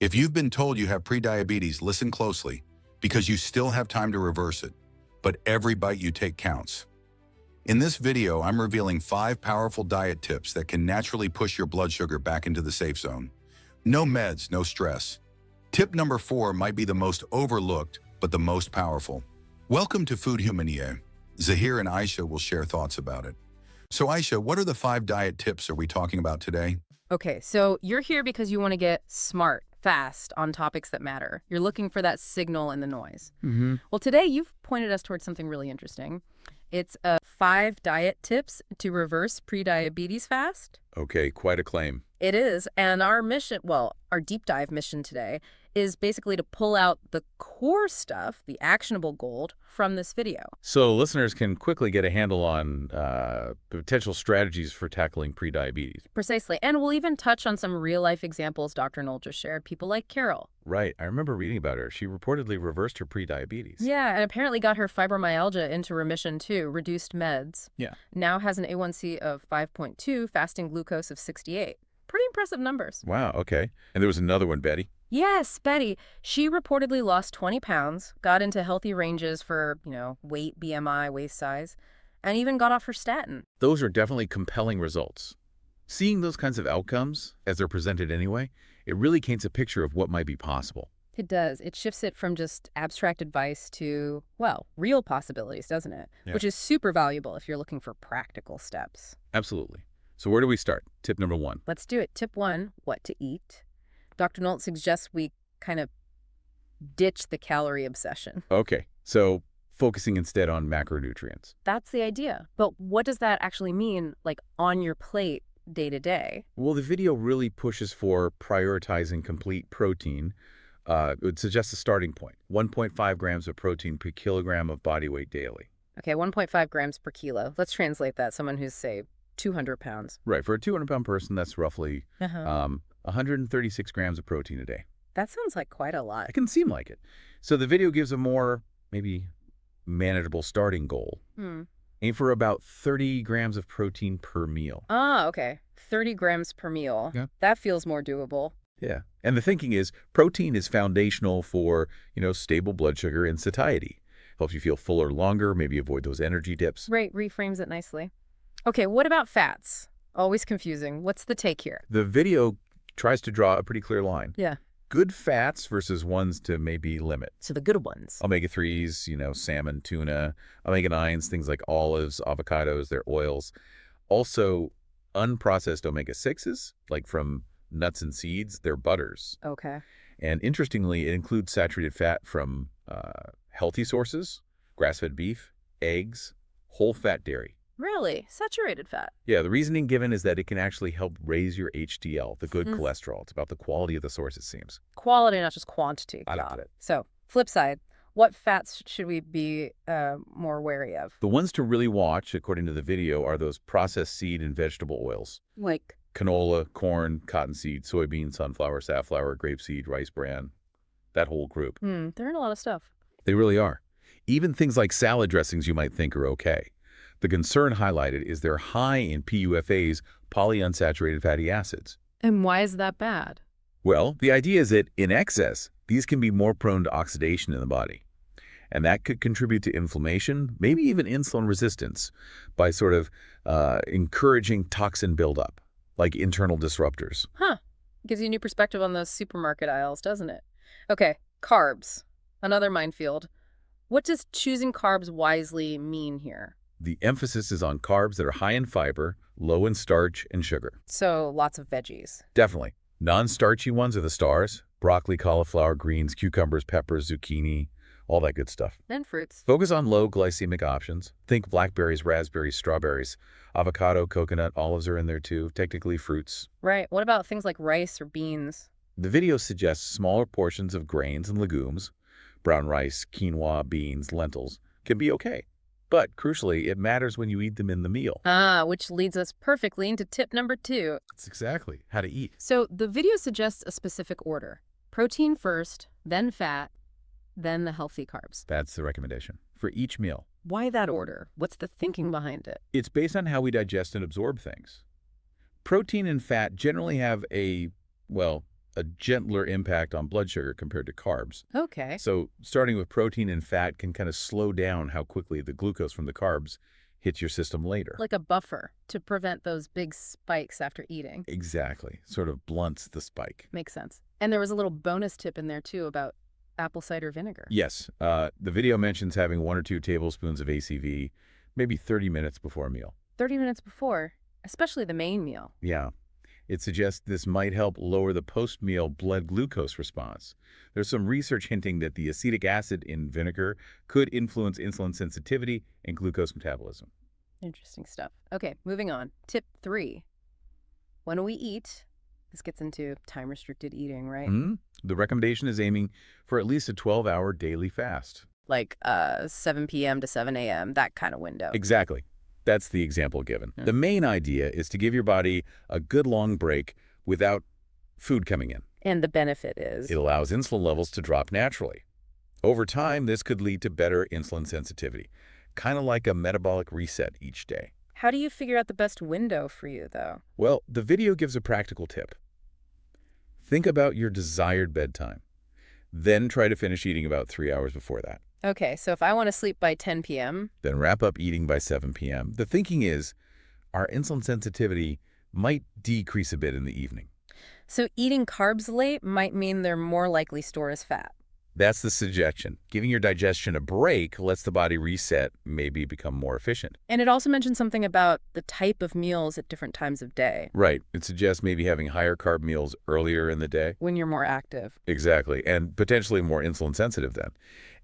If you've been told you have prediabetes, listen closely, because you still have time to reverse it, but every bite you take counts. In this video, I'm revealing 5 powerful diet tips that can naturally push your blood sugar back into the safe zone. No meds, no stress. Tip number 4 might be the most overlooked, but the most powerful. Welcome to Food Humanie. Zahir and Aisha will share thoughts about it. So Aisha, what are the 5 diet tips are we talking about today? Okay, so you're here because you want to get smart, fast on topics that matter. You're looking for that signal in the noise. Well, today you've pointed us towards something really interesting. It's 5 diet tips to reverse prediabetes fast. Okay, quite a claim. It is, and our mission, well, our deep dive mission today is basically to pull out the core stuff, the actionable gold, from this video. So listeners can quickly get a handle on potential strategies for tackling prediabetes. Precisely, and we'll even touch on some real-life examples Dr. Knoll just shared, people like Carol. Right, I remember reading about her. She reportedly reversed her prediabetes. Yeah, and apparently got her fibromyalgia into remission too, reduced meds. Yeah. Now has an A1C of 5.2, fasting glucose of 68. Pretty impressive numbers. Wow, okay. And there was another one, Betty. Yes, Betty. She reportedly lost 20 pounds, got into healthy ranges for, weight, BMI, waist size, and even got off her statin. Those are definitely compelling results. Seeing those kinds of outcomes, as they're presented anyway, it really paints a picture of what might be possible. It does. It shifts it from just abstract advice to, well, real possibilities, doesn't it? Yeah. Which is super valuable if you're looking for practical steps. Absolutely. So where do we start? Tip number 1. Let's do it. Tip 1, what to eat. Dr. Knoll suggests we kind of ditch the calorie obsession. Okay, so focusing instead on macronutrients. That's the idea. But what does that actually mean, like on your plate day to day? Well, the video really pushes for prioritizing complete protein. It would suggest a starting point, 1.5 grams of protein per kilogram of body weight daily. Okay, 1.5 grams per kilo. Let's translate that. Someone who's, say, 200 pounds. Right, for a 200-pound person, that's roughly 136 grams of protein a day. That sounds like quite a lot. It can seem like it. So the video gives a more, maybe, manageable starting goal. Aim for about 30 grams of protein per meal. Ah, okay. 30 grams per meal. Yeah. That feels more doable. Yeah. And the thinking is protein is foundational for, stable blood sugar and satiety. Helps you feel fuller longer, maybe avoid those energy dips. Right, reframes it nicely. Okay, what about fats? Always confusing. What's the take here? The video tries to draw a pretty clear line. Yeah. Good fats versus ones to maybe limit. So the good ones. Omega-3s, salmon, tuna. Omega-9s, things like olives, avocados, their oils. Also, unprocessed omega-6s, like from nuts and seeds, they're butters. Okay. And interestingly, it includes saturated fat from healthy sources, grass-fed beef, eggs, whole-fat dairy. Really? Saturated fat? Yeah, the reasoning given is that it can actually help raise your HDL, the good cholesterol. It's about the quality of the source, it seems. Quality, not just quantity. I got it. So, flip side, what fats should we be more wary of? The ones to really watch, according to the video, are those processed seed and vegetable oils. Like? Canola, corn, cottonseed, soybean, sunflower, safflower, grapeseed, rice bran, that whole group. They're in a lot of stuff. They really are. Even things like salad dressings you might think are okay. The concern highlighted is they're high in PUFAs, polyunsaturated fatty acids. And why is that bad? Well, the idea is that in excess, these can be more prone to oxidation in the body. And that could contribute to inflammation, maybe even insulin resistance, by sort of encouraging toxin buildup, like internal disruptors. Huh. Gives you a new perspective on those supermarket aisles, doesn't it? Okay, carbs. Another minefield. What does choosing carbs wisely mean here? The emphasis is on carbs that are high in fiber, low in starch and sugar. So lots of veggies. Definitely. Non-starchy ones are the stars. Broccoli, cauliflower, greens, cucumbers, peppers, zucchini, all that good stuff. And fruits. Focus on low glycemic options. Think blackberries, raspberries, strawberries. Avocado, coconut, olives are in there too. Technically fruits. Right. What about things like rice or beans? The video suggests smaller portions of grains and legumes. Brown rice, quinoa, beans, lentils can be okay. But crucially, it matters when you eat them in the meal. Which leads us perfectly into tip number 2. That's exactly how to eat. So the video suggests a specific order. Protein first, then fat, then the healthy carbs. That's the recommendation for each meal. Why that order? What's the thinking behind it? It's based on how we digest and absorb things. Protein and fat generally have a a gentler impact on blood sugar compared to carbs. Okay. So starting with protein and fat can kind of slow down how quickly the glucose from the carbs hits your system later. Like a buffer to prevent those big spikes after eating. Exactly. Sort of blunts the spike. Makes sense. And there was a little bonus tip in there, too, about apple cider vinegar. Yes. The video mentions having 1 or 2 tablespoons of ACV, maybe 30 minutes before a meal. 30 minutes before, especially the main meal. Yeah. It suggests this might help lower the post-meal blood glucose response. There's some research hinting that the acetic acid in vinegar could influence insulin sensitivity and glucose metabolism. Interesting stuff. Okay, moving on. Tip 3. When we eat, this gets into time-restricted eating, right? The recommendation is aiming for at least a 12-hour daily fast. Like 7 p.m. to 7 a.m., that kind of window. Exactly. That's the example given. The main idea is to give your body a good long break without food coming in. And the benefit is? It allows insulin levels to drop naturally. Over time, this could lead to better insulin sensitivity, kind of like a metabolic reset each day. How do you figure out the best window for you, though? Well, the video gives a practical tip. Think about your desired bedtime. Then try to finish eating about 3 hours before that. Okay, so if I want to sleep by 10 p.m.? Then wrap up eating by 7 p.m. The thinking is our insulin sensitivity might decrease a bit in the evening. So eating carbs late might mean they're more likely stored as fat. That's the suggestion. Giving your digestion a break lets the body reset, maybe become more efficient. And it also mentioned something about the type of meals at different times of day. Right. It suggests maybe having higher carb meals earlier in the day. When you're more active. Exactly. And potentially more insulin sensitive then.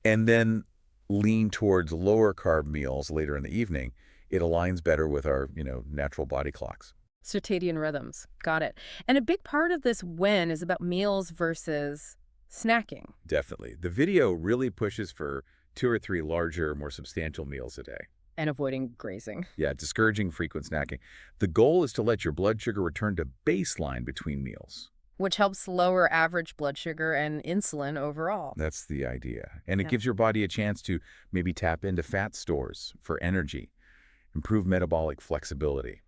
And then lean towards lower carb meals later in the evening. It aligns better with our, natural body clocks. Circadian rhythms. Got it. And a big part of this when is about meals versus snacking. Definitely. The video really pushes for 2 or 3 larger, more substantial meals a day. And avoiding grazing. Yeah, discouraging frequent snacking. The goal is to let your blood sugar return to baseline between meals. Which helps lower average blood sugar and insulin overall. That's the idea. And it gives your body a chance to maybe tap into fat stores for energy, improve metabolic flexibility.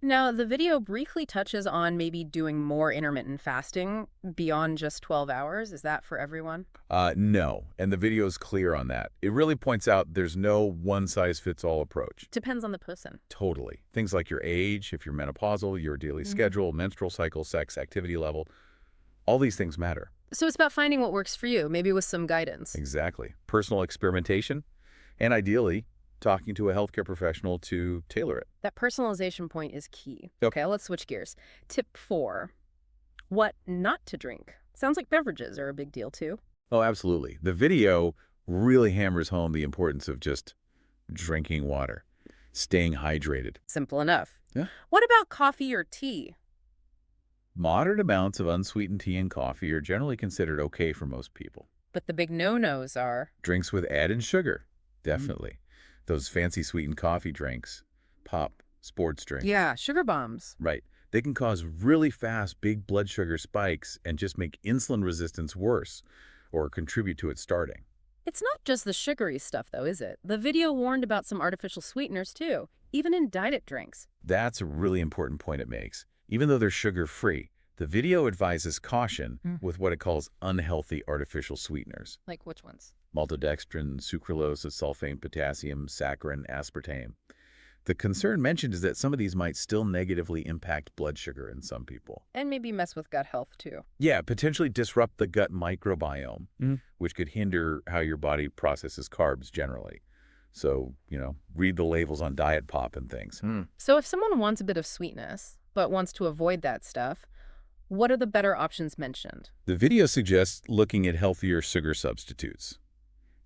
Now, the video briefly touches on maybe doing more intermittent fasting beyond just 12 hours. Is that for everyone? No, and the video is clear on that. It really points out there's no one-size-fits-all approach. Depends on the person. Totally. Things like your age, if you're menopausal, your daily schedule, menstrual cycle, sex, activity level, all these things matter. So it's about finding what works for you, maybe with some guidance. Exactly. Personal experimentation, and ideally, talking to a healthcare professional to tailor it. That personalization point is key. Yep. Okay, let's switch gears. Tip 4, what not to drink. Sounds like beverages are a big deal too. Oh, absolutely. The video really hammers home the importance of just drinking water, staying hydrated. Simple enough. Yeah. What about coffee or tea? Moderate amounts of unsweetened tea and coffee are generally considered okay for most people. But the big no-nos are? Drinks with added sugar, definitely. Those fancy sweetened coffee drinks, pop, sports drinks. Yeah, sugar bombs. Right. They can cause really fast big blood sugar spikes and just make insulin resistance worse or contribute to it starting. It's not just the sugary stuff, though, is it? The video warned about some artificial sweeteners, too, even in diet drinks. That's a really important point it makes. Even though they're sugar-free, the video advises caution with what it calls unhealthy artificial sweeteners. Like which ones? Maltodextrin, sucralose, sulfate, potassium, saccharin, aspartame. The concern mentioned is that some of these might still negatively impact blood sugar in some people. And maybe mess with gut health, too. Yeah, potentially disrupt the gut microbiome, which could hinder how your body processes carbs generally. So, read the labels on diet pop and things. So if someone wants a bit of sweetness, but wants to avoid that stuff, what are the better options mentioned? The video suggests looking at healthier sugar substitutes.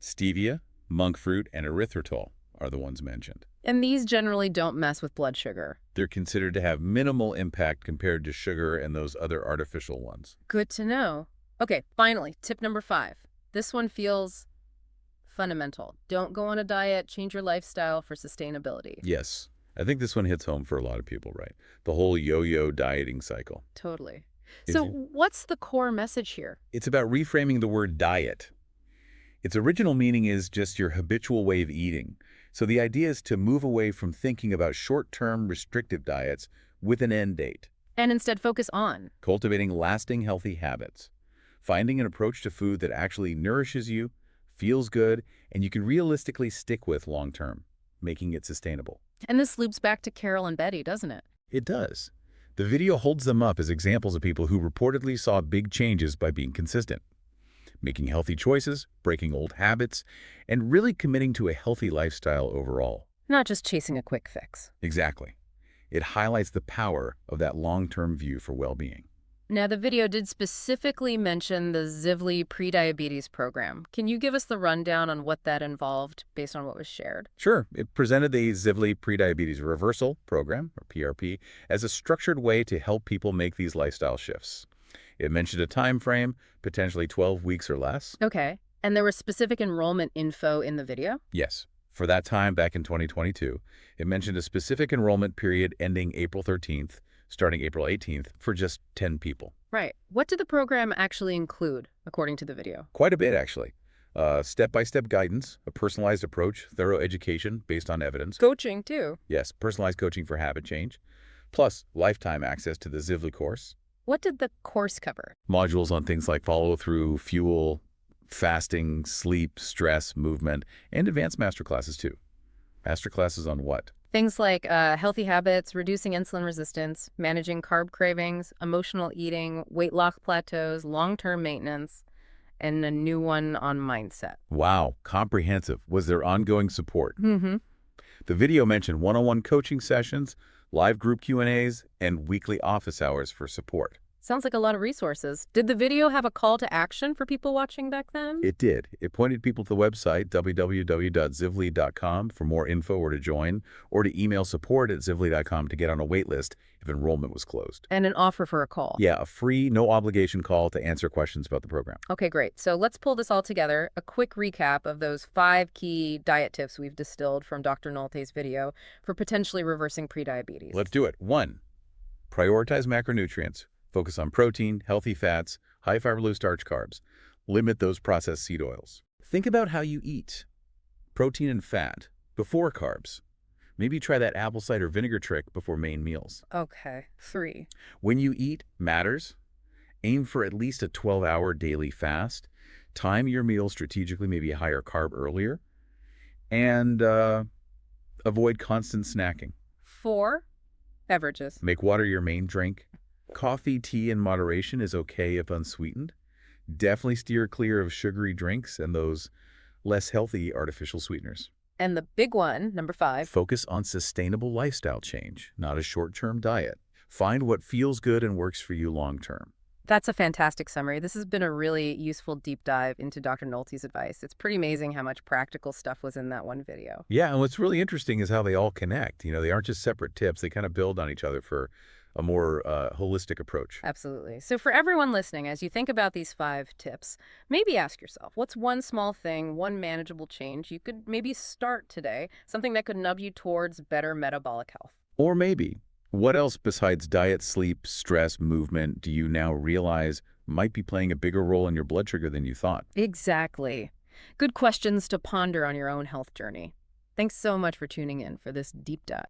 Stevia, monk fruit, and erythritol are the ones mentioned. And these generally don't mess with blood sugar. They're considered to have minimal impact compared to sugar and those other artificial ones. Good to know. Okay, finally, tip number 5. This one feels fundamental. Don't go on a diet, change your lifestyle for sustainability. Yes. I think this one hits home for a lot of people, right? The whole yo-yo dieting cycle. Totally. So what's the core message here? It's about reframing the word diet. Its original meaning is just your habitual way of eating. So the idea is to move away from thinking about short-term restrictive diets with an end date. And instead focus on. Cultivating lasting healthy habits. Finding an approach to food that actually nourishes you, feels good, and you can realistically stick with long term, making it sustainable. And this loops back to Carol and Betty, doesn't it? It does. The video holds them up as examples of people who reportedly saw big changes by being consistent, making healthy choices, breaking old habits, and really committing to a healthy lifestyle overall. Not just chasing a quick fix. Exactly. It highlights the power of that long-term view for well-being. Now, the video did specifically mention the Zivley Prediabetes program. Can you give us the rundown on what that involved based on what was shared? Sure, it presented the Zivley Prediabetes Reversal Program, or PRP, as a structured way to help people make these lifestyle shifts. It mentioned a time frame, potentially 12 weeks or less. Okay. And there was specific enrollment info in the video? Yes. For that time back in 2022, it mentioned a specific enrollment period ending April 13th, starting April 18th, for just 10 people. Right. What did the program actually include, according to the video? Quite a bit, actually. Step-by-step guidance, a personalized approach, thorough education based on evidence. Coaching, too. Yes, personalized coaching for habit change, plus lifetime access to the Zivley course. What did the course cover? Modules on things like follow-through, fuel, fasting, sleep, stress, movement, and advanced masterclasses, too. Masterclasses on what? Things like healthy habits, reducing insulin resistance, managing carb cravings, emotional eating, weight loss plateaus, long-term maintenance, and a new one on mindset. Wow, comprehensive. Was there ongoing support? Mm-hmm. The video mentioned one-on-one coaching sessions, live group Q&As, and weekly office hours for support. Sounds like a lot of resources. Did the video have a call to action for people watching back then? It did. It pointed people to the website, www.zivley.com, for more info or to join, or to email support@zivley.com to get on a wait list if enrollment was closed. And an offer for a call. Yeah, a free, no-obligation call to answer questions about the program. Okay, great. So let's pull this all together. A quick recap of those 5 key diet tips we've distilled from Dr. Nolte's video for potentially reversing prediabetes. Let's do it. 1, prioritize macronutrients. Focus on protein, healthy fats, high-fiber low-starch carbs. Limit those processed seed oils. Think about how you eat. Protein and fat before carbs. Maybe try that apple cider vinegar trick before main meals. Okay. 3. When you eat matters. Aim for at least a 12-hour daily fast. Time your meals strategically, maybe a higher carb earlier. And avoid constant snacking. 4. Beverages. Make water your main drink. Coffee, tea in moderation is okay if unsweetened. Definitely steer clear of sugary drinks and those less healthy artificial sweeteners. And the big one, number 5. Focus on sustainable lifestyle change, not a short-term diet. Find what feels good and works for you long-term. That's a fantastic summary. This has been a really useful deep dive into Dr. Nolte's advice. It's pretty amazing how much practical stuff was in that one video. Yeah, and what's really interesting is how they all connect. You know, they aren't just separate tips. They kind of build on each other for a more holistic approach. Absolutely. So for everyone listening, as you think about these 5 tips, maybe ask yourself, what's one small thing, one manageable change you could maybe start today, something that could nudge you towards better metabolic health? Or maybe, what else besides diet, sleep, stress, movement do you now realize might be playing a bigger role in your blood sugar than you thought? Exactly. Good questions to ponder on your own health journey. Thanks so much for tuning in for this deep dive.